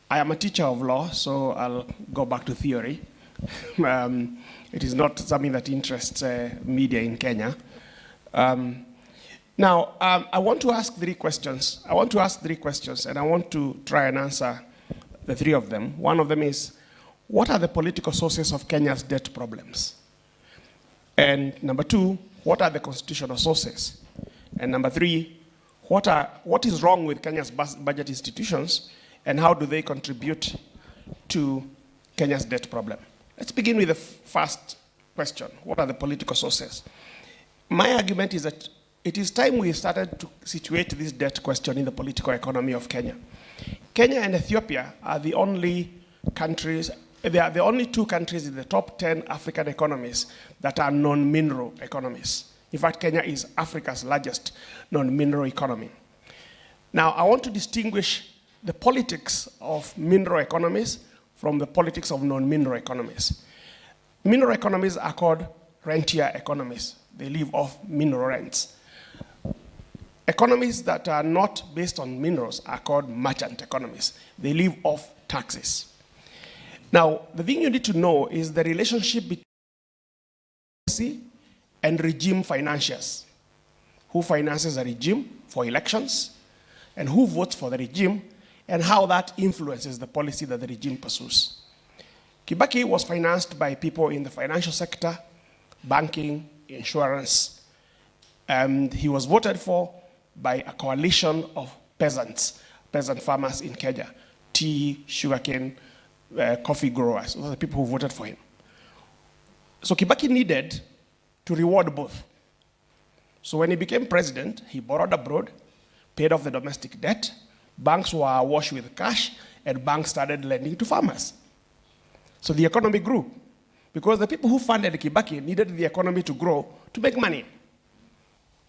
I am a teacher of law, so I'll go back to theory. It is not something that interests media in Kenya. Now, I want to ask three questions. And I want to try and answer the three of them. One of them is, what are the political sources of Kenya's debt problems? And number two, what are the constitutional sources? And number three, what is wrong with Kenya's budget institutions, and how do they contribute to Kenya's debt problem? Let's begin with the first question. What are the political sources? My argument is that it is time we started to situate this debt question in the political economy of Kenya. Kenya and Ethiopia are the only countries, they are the only two countries in the top 10 African economies that are non-mineral economies. In fact, Kenya is Africa's largest non-mineral economy. Now, I want to distinguish the politics of mineral economies from the politics of non-mineral economies. Mineral economies are called rentier economies. They live off mineral rents. Economies that are not based on minerals are called merchant economies. They live off taxes. Now, the thing you need to know is the relationship between policy and regime financiers. Who finances a regime for elections, and who votes for the regime, and how that influences the policy that the regime pursues. Kibaki was financed by people in the financial sector, banking, insurance, and he was voted for by a coalition of peasant farmers in Kenya, tea, sugarcane, coffee growers. Those are the people who voted for him. So Kibaki needed to reward both. So when he became president, he borrowed abroad, paid off the domestic debt, banks were awash with cash, and banks started lending to farmers. So the economy grew, because the people who funded Kibaki needed the economy to grow to make money.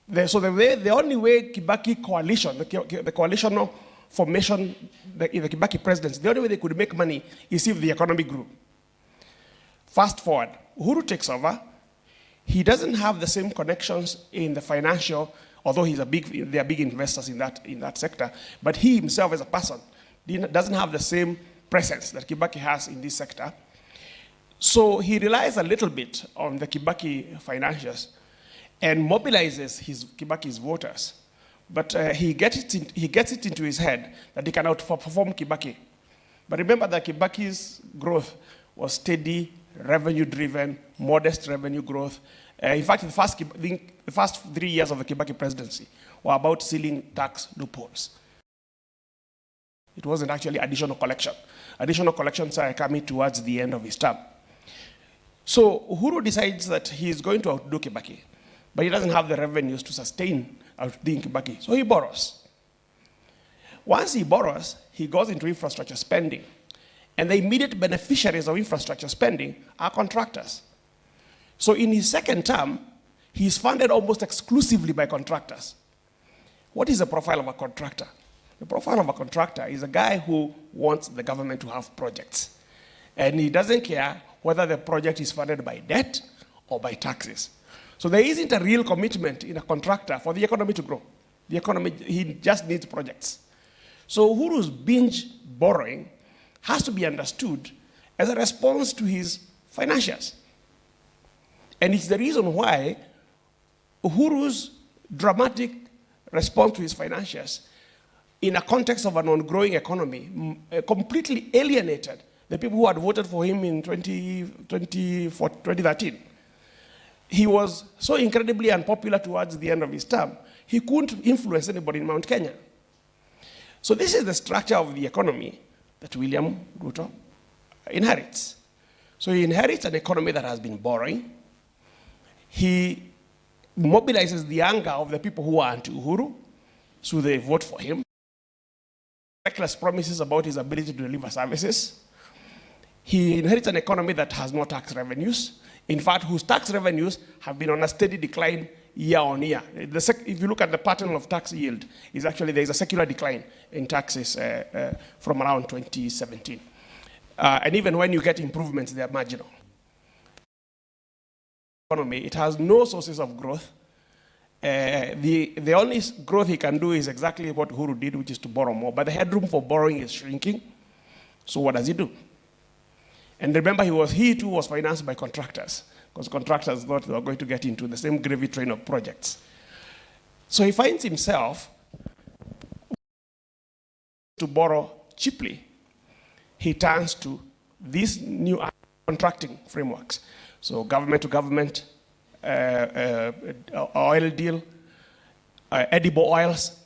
The only way Kibaki coalition, the coalitional formation in the Kibaki presidency, the only way they could make money is if the economy grew. Fast forward, Uhuru takes over. He doesn't have the same connections in the financial, although they are big investors in that sector, but he himself as a person doesn't have the same presence that Kibaki has in this sector. So he relies a little bit on the Kibaki financiers and mobilizes Kibaki's voters. But he gets it into his head that he can outperform Kibaki. But remember that Kibaki's growth was steady, revenue-driven, modest revenue growth. In fact, the first 3 years of the Kibaki presidency were about sealing tax loopholes. It wasn't actually additional collection. Additional collections are coming towards the end of his term. So Uhuru decides that he is going to outdo Kibaki, but he doesn't have the revenues to sustain outdoing Kibaki, so he borrows. Once he borrows, he goes into infrastructure spending, and the immediate beneficiaries of infrastructure spending are contractors. So in his second term, he's funded almost exclusively by contractors. What is the profile of a contractor? The profile of a contractor is a guy who wants the government to have projects, and he doesn't care whether the project is funded by debt or by taxes. So there isn't a real commitment in a contractor for the economy to grow. The economy, he just needs projects. So Uhuru's binge borrowing has to be understood as a response to his financiers. And it's the reason why Uhuru's dramatic response to his financiers in a context of an ongoing economy completely alienated the people who had voted for him in 2013. He was so incredibly unpopular towards the end of his term, he couldn't influence anybody in Mount Kenya. So this is the structure of the economy that William Ruto inherits. So he inherits an economy that has been borrowing. He mobilizes the anger of the people who are anti-Uhuru, so they vote for him. Reckless promises about his ability to deliver services. He inherits an economy that has no tax revenues. In fact, whose tax revenues have been on a steady decline year on year. If you look at the pattern of tax yield, there is a secular decline in taxes from around 2017. And even when you get improvements, they are marginal. Economy, it has no sources of growth. The only growth he can do is exactly what Uhuru did, which is to borrow more. But the headroom for borrowing is shrinking. So what does he do? And remember, he too was financed by contractors, because contractors thought they were going to get into the same gravy train of projects. So he finds himself to borrow cheaply. He turns to these new contracting frameworks. So government to government, oil deal, edible oils.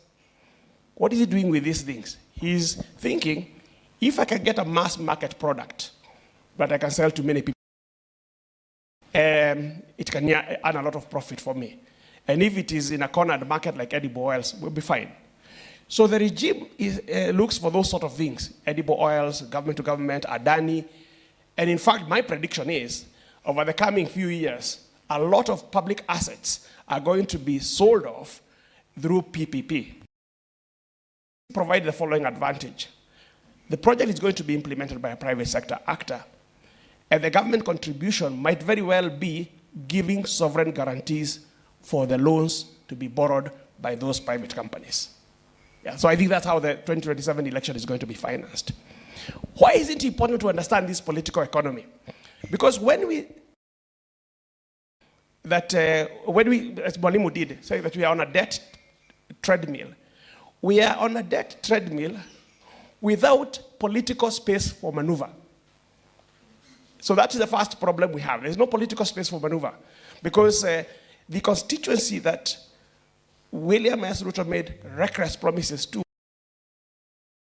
What is he doing with these things? He's thinking, if I can get a mass market product that I can sell to many people, it can earn a lot of profit for me. And if it is in a cornered market like edible oils, we'll be fine. So the regime looks for those sort of things, edible oils, government to government, Adani. And in fact, my prediction is, over the coming few years, a lot of public assets are going to be sold off through PPP. Provide the following advantage. The project is going to be implemented by a private sector actor, and the government contribution might very well be giving sovereign guarantees for the loans to be borrowed by those private companies. Yeah, so I think that's how the 2027 election is going to be financed. Why is it important to understand this political economy? Because as Mwalimu did, say that we are on a debt treadmill. We are on a debt treadmill without political space for maneuver. So that's the first problem we have. There's no political space for maneuver, because the constituency that William S. Ruto made reckless promises to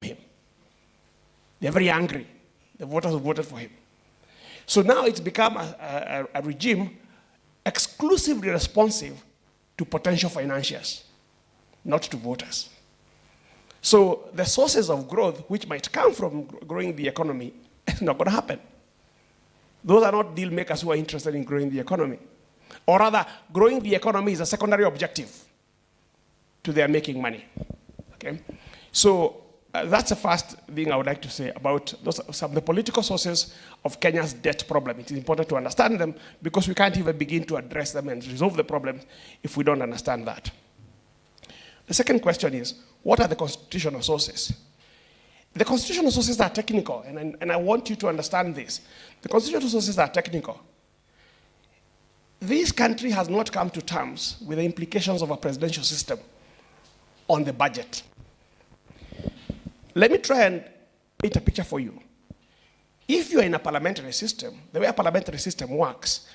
him, they're very angry. The voters who voted for him. So now it's become a regime exclusively responsive to potential financiers, not to voters. So the sources of growth, which might come from growing the economy, is not going to happen. Those are not deal makers who are interested in growing the economy. Or rather, growing the economy is a secondary objective to their making money. Okay? So that's the first thing I would like to say about some of the political sources of Kenya's debt problem. It is important to understand them, because we can't even begin to address them and resolve the problems if we don't understand that. The second question is, what are the constitutional sources? The constitutional sources are technical, and I want you to understand this. The constitutional sources are technical. This country has not come to terms with the implications of a presidential system on the budget. Let me try and paint a picture for you. If you're in a parliamentary system, the way a parliamentary system works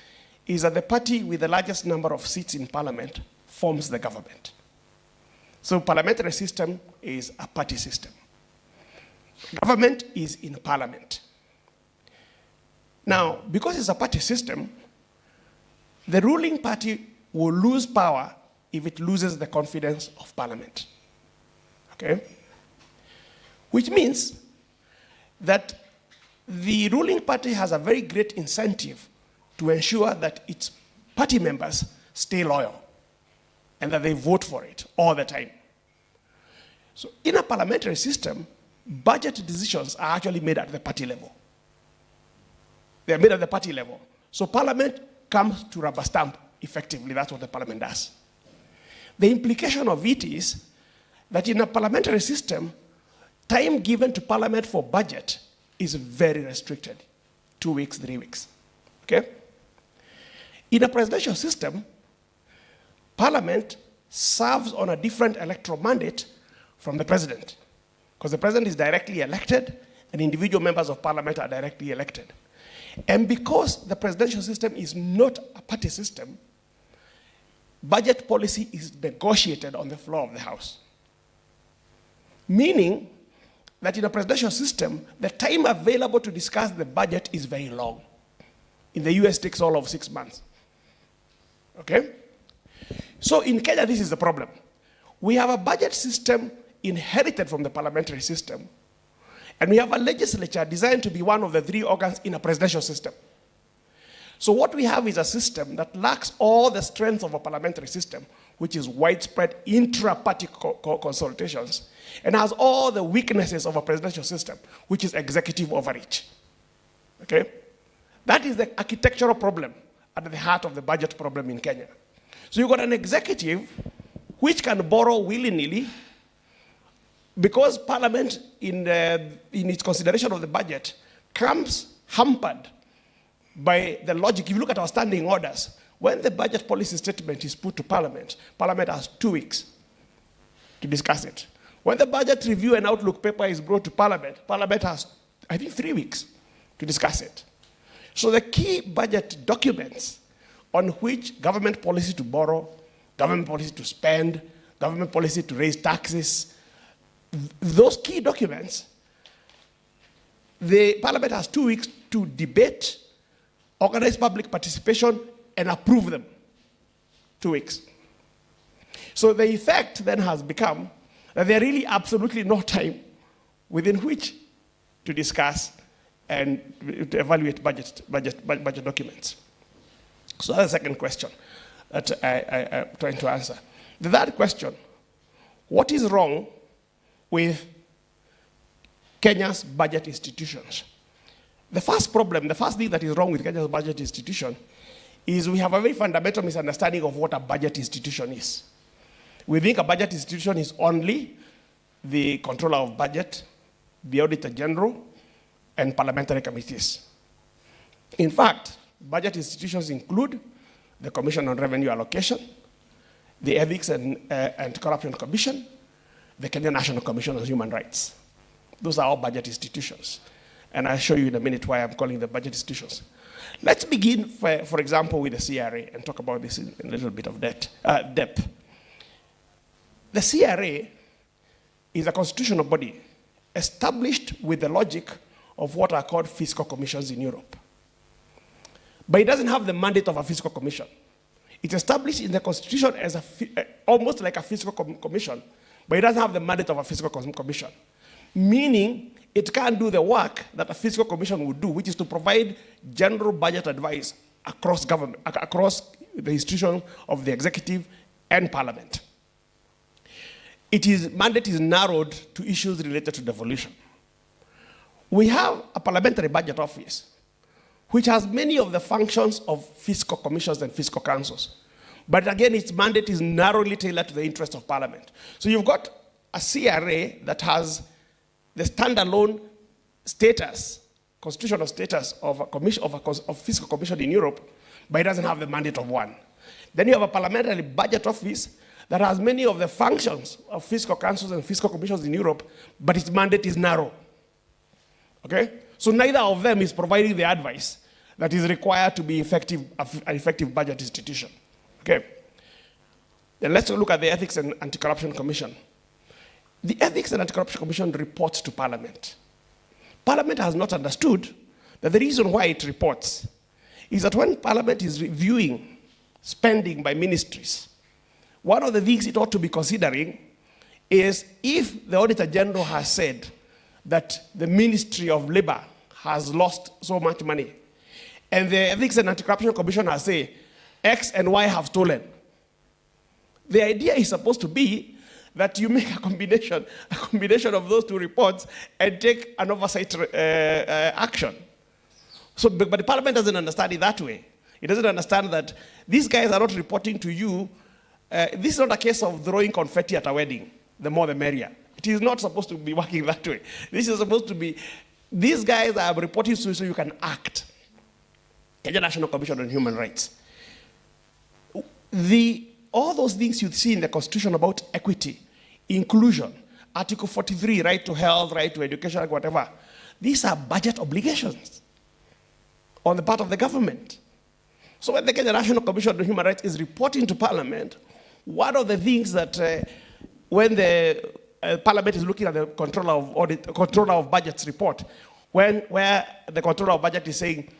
is that the party with the largest number of seats in parliament forms the government. So parliamentary system is a party system. Government is in parliament. Now, because it's a party system, the ruling party will lose power if it loses the confidence of parliament. Okay? Which means that the ruling party has a very great incentive to ensure that its party members stay loyal and that they vote for it all the time. So in a parliamentary system, budget decisions are actually made at the party level. They're made at the party level. So parliament comes to rubber stamp effectively. That's what the parliament does. The implication of it is that in a parliamentary system, time given to parliament for budget is very restricted. 2 weeks, 3 weeks. Okay? In a presidential system, parliament serves on a different electoral mandate from the president, because the president is directly elected and individual members of parliament are directly elected. And because the presidential system is not a party system, budget policy is negotiated on the floor of the House. Meaning that in a presidential system, the time available to discuss the budget is very long. In the US, it takes all of 6 months. Okay? So in Kenya, this is the problem. We have a budget system inherited from the parliamentary system, and we have a legislature designed to be one of the 3 organs in a presidential system. So what we have is a system that lacks all the strength of a parliamentary system, which is widespread intra-party consultations, and has all the weaknesses of a presidential system, which is executive overreach. Okay? That is the architectural problem at the heart of the budget problem in Kenya. So you've got an executive which can borrow willy-nilly because Parliament, in its consideration of the budget, comes hampered by the logic. If you look at our standing orders, when the budget policy statement is put to Parliament, Parliament has 2 weeks to discuss it. When the budget review and outlook paper is brought to Parliament, Parliament has, I think, 3 weeks to discuss it. So the key budget documents on which government policy to borrow, government policy to spend, government policy to raise taxes, those key documents, the Parliament has 2 weeks to debate, organize public participation, and approve them. 2 weeks. So the effect then has become that there really absolutely no time within which to discuss and to evaluate budget documents. So that's the second question that I'm trying to answer. The third question, what is wrong with Kenya's budget institutions? The first problem, the first thing that is wrong with Kenya's budget institution is we have a very fundamental misunderstanding of what a budget institution is. We think a budget institution is only the controller of budget, the Auditor General, and parliamentary committees. In fact, budget institutions include the Commission on Revenue Allocation, the Ethics and Anti-Corruption Commission, the Kenya National Commission on Human Rights. Those are all budget institutions. And I'll show you in a minute why I'm calling them budget institutions. Let's begin, for example, with the CRA and talk about this in a little bit of depth. The CRA is a constitutional body established with the logic of what are called fiscal commissions in Europe. But it doesn't have the mandate of a fiscal commission. It's established in the constitution as almost like a fiscal commission, but it doesn't have the mandate of a fiscal commission. Meaning, it can't do the work that a fiscal commission would do, which is to provide general budget advice across government, across the institution of the executive and parliament. Its mandate is narrowed to issues related to devolution. We have a parliamentary budget office, which has many of the functions of fiscal commissions and fiscal councils. But again, its mandate is narrowly tailored to the interest of parliament. So you've got a CRA that has the standalone status, constitutional status of a fiscal commission in Europe, but it doesn't have the mandate of one. Then you have a parliamentary budget office that has many of the functions of fiscal councils and fiscal commissions in Europe, but its mandate is narrow. Okay? So neither of them is providing the advice that is required to be an effective budget institution. Okay? Then let's look at the Ethics and Anti-Corruption Commission. The Ethics and Anti-Corruption Commission reports to Parliament. Parliament has not understood that the reason why it reports is that when Parliament is reviewing spending by ministries, one of the things it ought to be considering is if the Auditor General has said that the Ministry of Labor has lost so much money, and the Ethics and Anti-Corruption Commission has said X and Y have stolen. The idea is supposed to be that you make a combination of those two reports and take an oversight action. So, but the Parliament doesn't understand it that way. It doesn't understand that these guys are not reporting to you. This is not a case of throwing confetti at a wedding. The more the merrier. It is not supposed to be working that way. This is supposed to be, these guys are reporting to you so you can act. Kenya National Commission on Human Rights. All those things you see in the Constitution about equity, inclusion, Article 43, right to health, right to education, whatever, these are budget obligations on the part of the government. So when the Kenya National Commission on Human Rights is reporting to Parliament, one of the things that when the Parliament is looking at the Controller of Budget's report, where the Controller of Budget is saying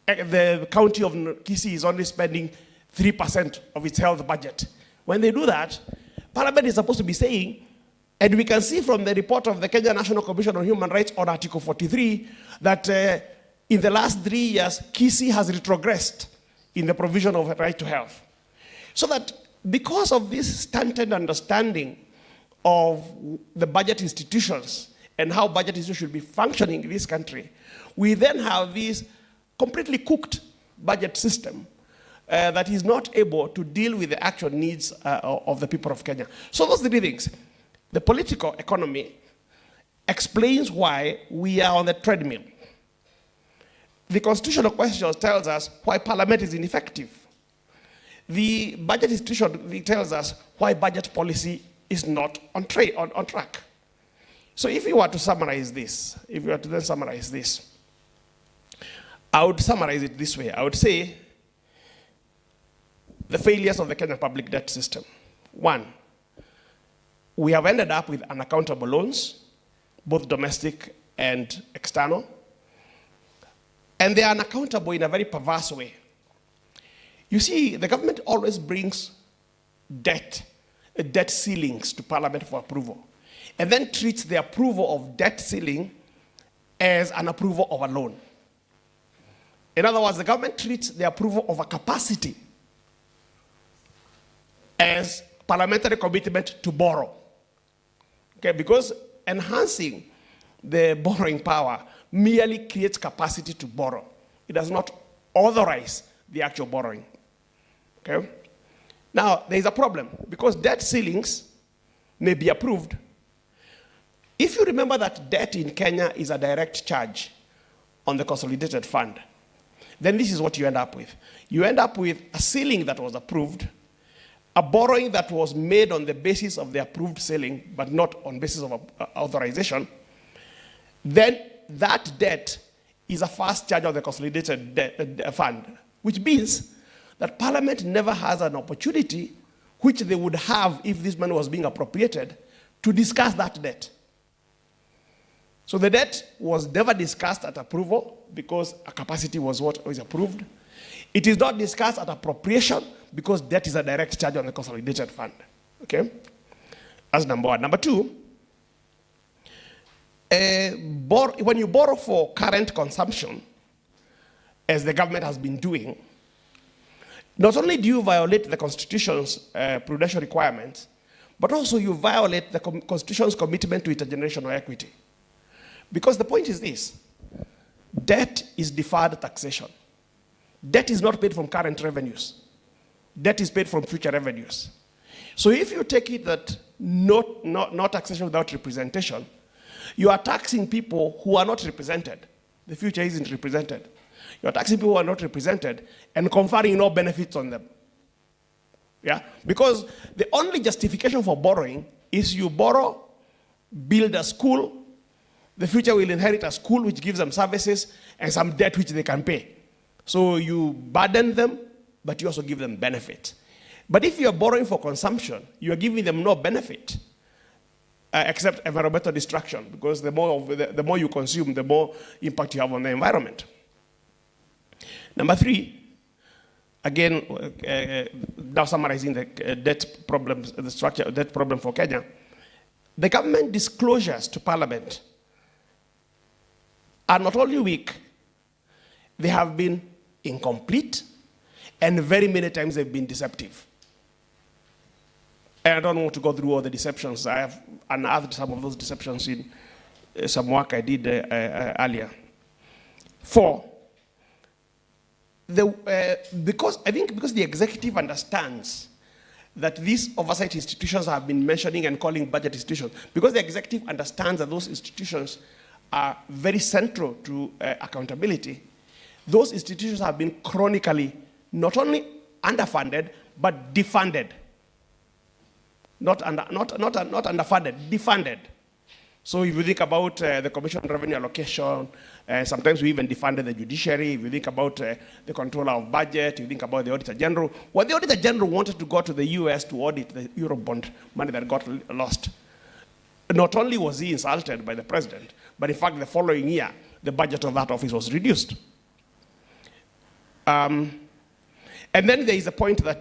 the county of Kisii is only spending 3% of its health budget. When they do that, Parliament is supposed to be saying, and we can see from the report of the Kenya National Commission on Human Rights on Article 43, that in the last 3 years, Kisii has retrogressed in the provision of a right to health. So that because of this stunted understanding of the budget institutions and how budget institutions should be functioning in this country, we then have this completely cooked budget system that is not able to deal with the actual needs of the people of Kenya. So those three things. The political economy explains why we are on the treadmill. The constitutional question tells us why parliament is ineffective. The budget institution tells us why budget policy is not on track. So if you were to summarize this, I would summarize it this way. I would say the failures of the Kenyan public debt system. One, we have ended up with unaccountable loans, both domestic and external. And they are unaccountable in a very perverse way. You see, the government always brings debt ceilings to Parliament for approval, and then treats the approval of debt ceiling as an approval of a loan. In other words, the government treats the approval of a capacity as parliamentary commitment to borrow. Okay, because enhancing the borrowing power merely creates capacity to borrow. It does not authorize the actual borrowing. Okay? Now, there is a problem, because debt ceilings may be approved. If you remember that debt in Kenya is a direct charge on the consolidated fund, then this is what you end up with. You end up with a ceiling that was approved, a borrowing that was made on the basis of the approved ceiling, but not on basis of authorization. Then that debt is a fast charge of the consolidated fund, which means that Parliament never has an opportunity, which they would have if this money was being appropriated, to discuss that debt. So the debt was never discussed at approval because a capacity was what was approved. It is not discussed at appropriation because debt is a direct charge on the consolidated fund. Okay? That's number one. Number two, when you borrow for current consumption, as the government has been doing, not only do you violate the Constitution's prudential requirements, but also you violate the Constitution's commitment to intergenerational equity. Because the point is this: debt is deferred taxation. Debt is not paid from current revenues. Debt is paid from future revenues. So if you take it that not taxation without representation, you are taxing people who are not represented. The future isn't represented. You are taxing people who are not represented and conferring no benefits on them. Yeah? Because the only justification for borrowing is you borrow, build a school, the future will inherit a school which gives them services and some debt which they can pay. So you burden them, but you also give them benefit. But if you are borrowing for consumption, you are giving them no benefit, except environmental destruction, because the more you consume, the more impact you have on the environment. Number three, again, now summarizing the debt problems, the structure debt problem for Kenya, the government disclosures to Parliament are not only weak, they have been incomplete, and very many times they've been deceptive. And I don't want to go through all the deceptions. I have unearthed some of those deceptions in some work I did earlier. Four, because the executive understands that these oversight institutions have been mentioning and calling budget institutions, because the executive understands that those institutions are very central to accountability, those institutions have been chronically not only underfunded, but defunded. Not underfunded, defunded. So if you think about the Commission on Revenue Allocation, sometimes we even defunded the judiciary. If you think about the controller of budget, you think about the Auditor General. When the Auditor General wanted to go to the US to audit the Eurobond money that got lost, not only was he insulted by the president, but in fact the following year, the budget of that office was reduced. And then there is a point that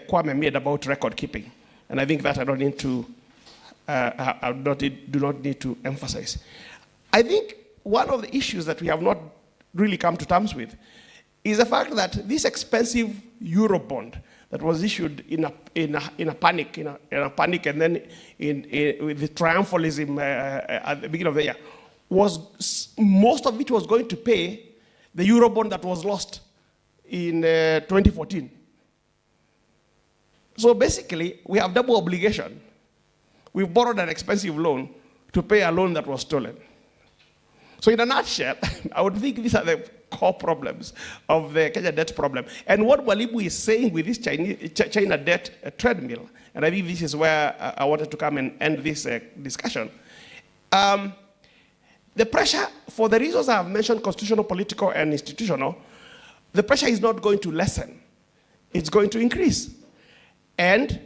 Kwame made about record keeping. And I think that I don't need to, do not need to emphasize. I think one of the issues that we have not really come to terms with is the fact that this expensive Eurobond that was issued in a panic, and then with the triumphalism at the beginning of the year, most of it was going to pay the Eurobond that was lost in 2014. So basically, we have double obligation. we've borrowed an expensive loan to pay a loan that was stolen. So in a nutshell, I would think these are the core problems of the Kenya debt problem. And what Mwalimu is saying with this China debt treadmill, and I think this is where I wanted to come and end this discussion. The pressure, for the reasons I have mentioned, constitutional, political, and institutional, the pressure is not going to lessen. It's going to increase. And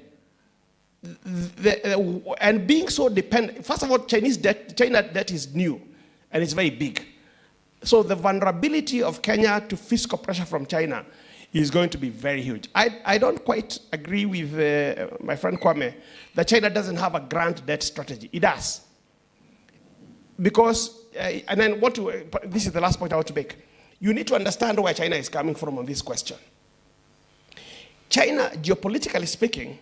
being so dependent, first of all, China debt is new, and it's very big. So the vulnerability of Kenya to fiscal pressure from China is going to be very huge. I don't quite agree with my friend Kwame that China doesn't have a grand debt strategy. It does. Because, and then this is the last point I want to make. You need to understand where China is coming from on this question. China, geopolitically speaking,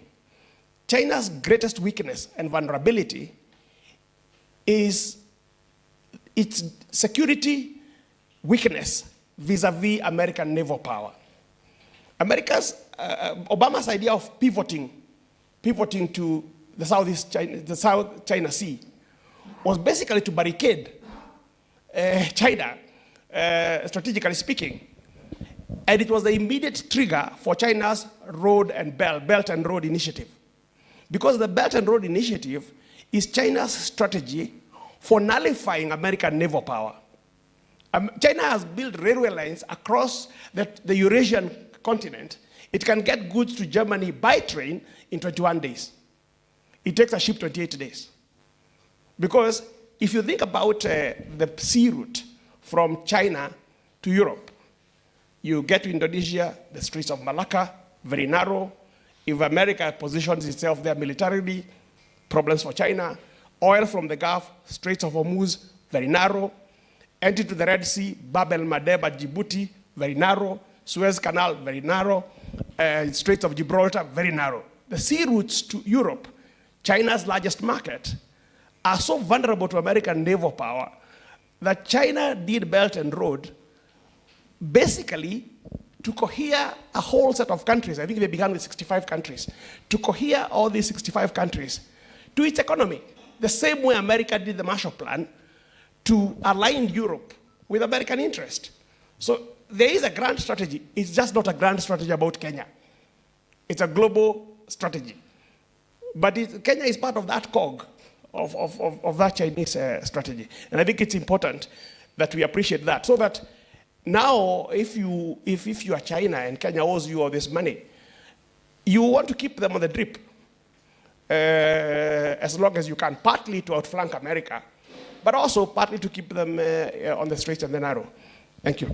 China's greatest weakness and vulnerability is its security weakness vis-a-vis American naval power. Obama's idea of pivoting to the South China Sea was basically to barricade China, strategically speaking. And it was the immediate trigger for China's Belt and Road Initiative. Because the Belt and Road Initiative is China's strategy for nullifying American naval power. China has built railway lines across the Eurasian continent. It can get goods to Germany by train in 21 days. It takes a ship 28 days. Because if you think about the sea route from China to Europe, you get to Indonesia, the Straits of Malacca, very narrow. If America positions itself there militarily, problems for China. Oil from the Gulf, Straits of Hormuz, very narrow. Entry to the Red Sea, Bab el-Mandeb at Djibouti, very narrow. Suez Canal, very narrow. Straits of Gibraltar, very narrow. The sea routes to Europe, China's largest market, are so vulnerable to American naval power that China did Belt and Road basically to cohere a whole set of countries. I think they began with 65 countries. To cohere all these 65 countries to its economy. The same way America did the Marshall Plan to align Europe with American interest. So there is a grand strategy. It's just not a grand strategy about Kenya. It's a global strategy. But Kenya is part of that COG, of that Chinese strategy. And I think it's important that we appreciate that. So that now, if you are China and Kenya owes you all this money, you want to keep them on the drip as long as you can, partly to outflank America, but also partly to keep them on the straight and the narrow. Thank you.